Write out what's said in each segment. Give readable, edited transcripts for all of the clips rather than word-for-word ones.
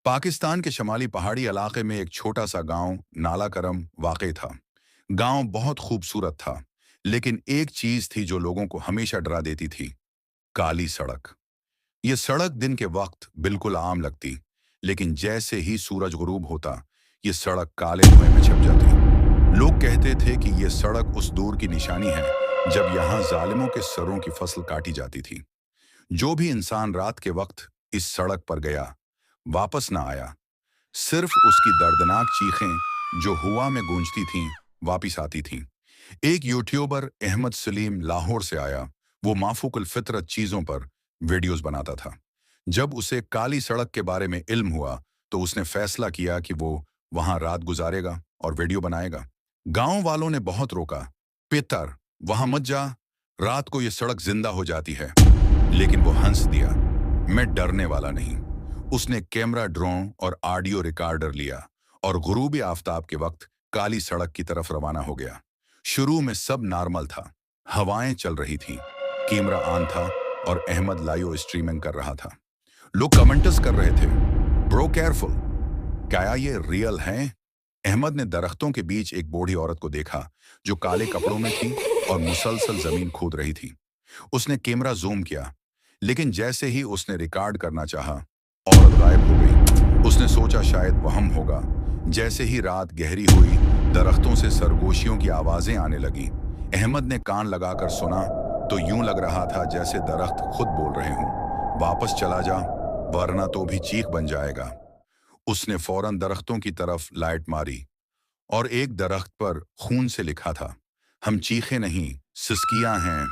पाकिस्तान के शमाली पहाड़ी इलाके में एक छोटा सा गांव नाला करम वाक़ था। गांव बहुत खूबसूरत था, लेकिन एक चीज थी जो लोगों को हमेशा डरा देती थी। काली सड़क। ये सड़क दिन के वक्त बिल्कुल आम लगती, लेकिन जैसे ही सूरज गुरूब होता, ये सड़क काले धुएं में छिप जाती। लोग कहते थे कि ये सड़क उस दौर की निशानी है जब यहाँ जालिमों के सरों की फसल काटी जाती थी। जो भी इंसान रात के वक्त इस सड़क पर गया, वापस ना आया। सिर्फ उसकी दर्दनाक चीखें जो हुआ में गूंजती थीं, वापिस आती थीं। एक यूट्यूबर अहमद सलीम लाहौर से आया। वो माफूकुल फितरत चीजों पर वीडियोस बनाता था। जब उसे काली सड़क के बारे में इल्म हुआ, तो उसने फैसला किया कि वो वहां रात गुजारेगा और वीडियो बनाएगा। गांव वालों ने बहुत रोका, पेतर वहां मत जा, रात को ये सड़क जिंदा हो जाती है। लेकिन वो हंस दिया, मैं डरने वाला नहीं। उसने कैमरा, ड्रोन और ऑडियो रिकॉर्डर लिया और गुरूबी आफताब के वक्त काली सड़क की तरफ रवाना हो गया। शुरू में सब नॉर्मल था, हवाएं चल रही थीं, कैमरा ऑन था और अहमद लाइव स्ट्रीमिंग कर रहा था। लोग कमेंट्स कर रहे थे, ब्रो केयरफुल, क्या ये रियल है? अहमद ने दरख्तों के बीच एक बूढ़ी औरत को देखा जो काले कपड़ों में थी और मुसलसल जमीन खोद रही थी। उसने कैमरा जूम किया, लेकिन जैसे ही उसने रिकॉर्ड करना चाहा, औरत गायब हो गई। उसने सोचा शायद वहम होगा। जैसे ही रात गहरी हुई, दरख्तों से सरगोशियों की आवाजें आने लगी। अहमद ने कान लगाकर सुना तो यूं लग रहा था जैसे दरख्त खुद बोल रहे हों, वापस चला जा वरना तो भी चीख बन जाएगा। उसने फौरन दरख्तों की तरफ लाइट मारी और एक दरख्त पर खून से लिखा था, हम चीखे नहीं, सिसकियां हैं।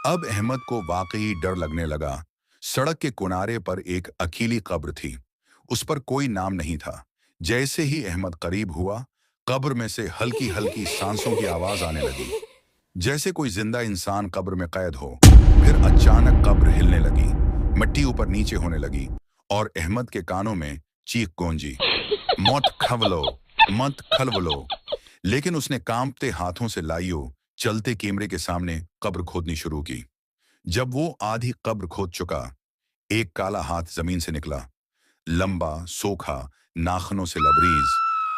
अब अहमद को वाकई डर लगने लगा। सड़क के किनारे पर एक अकेली कब्र थी। उस पर कोई नाम नहीं था। जैसे ही अहमद करीब हुआ, कब्र में से हल्की हल्की सांसों की आवाज आने लगी, जैसे कोई जिंदा इंसान कब्र में कैद हो। फिर अचानक कब्र हिलने लगी, मिट्टी ऊपर नीचे होने लगी और अहमद के कानों में चीख गूंजी, मौत खवलो, मत खलवलो। लेकिन उसने कांपते हाथों से लाइयो चलते कैमरे के सामने कब्र खोदनी शुरू की। जब वो आधी कब्र खोद चुका, एक काला हाथ जमीन से निकला, लंबा, सोखा, नाखनों से लबरीज,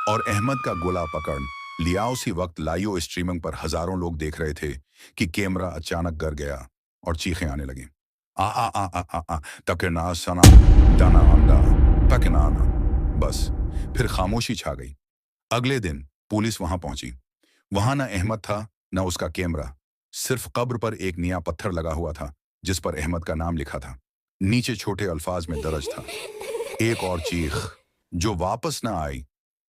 और अहमद का गोला पकड़ लिया। उसी वक्त लाइव स्ट्रीमिंग पर हजारों लोग देख रहे थे कि कैमरा अचानक गिर गया और चीखें आने लगी, आ आ आ आ आ आ तकना सना दाना अंडा तकनाना। बस फिर खामोशी छा गई। अगले दिन पुलिस वहां पहुंची। वहां ना अहमद था, न उसका कैमरा। सिर्फ कब्र पर एक नया पत्थर लगा हुआ था जिस पर अहमद का नाम लिखा था। नीचे छोटे अल्फाज में दर्ज था, एक और चीख जो वापस न आई।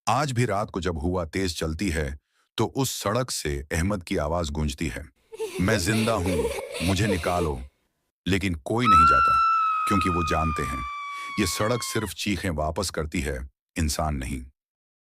आज भी रात को जब हुआ तेज चलती है, तो उस सड़क से अहमद की आवाज गूंजती है, मैं जिंदा हूं, मुझे निकालो। लेकिन कोई नहीं जाता, क्योंकि वो जानते हैं ये सड़क सिर्फ चीखें वापस करती है, इंसान नहीं।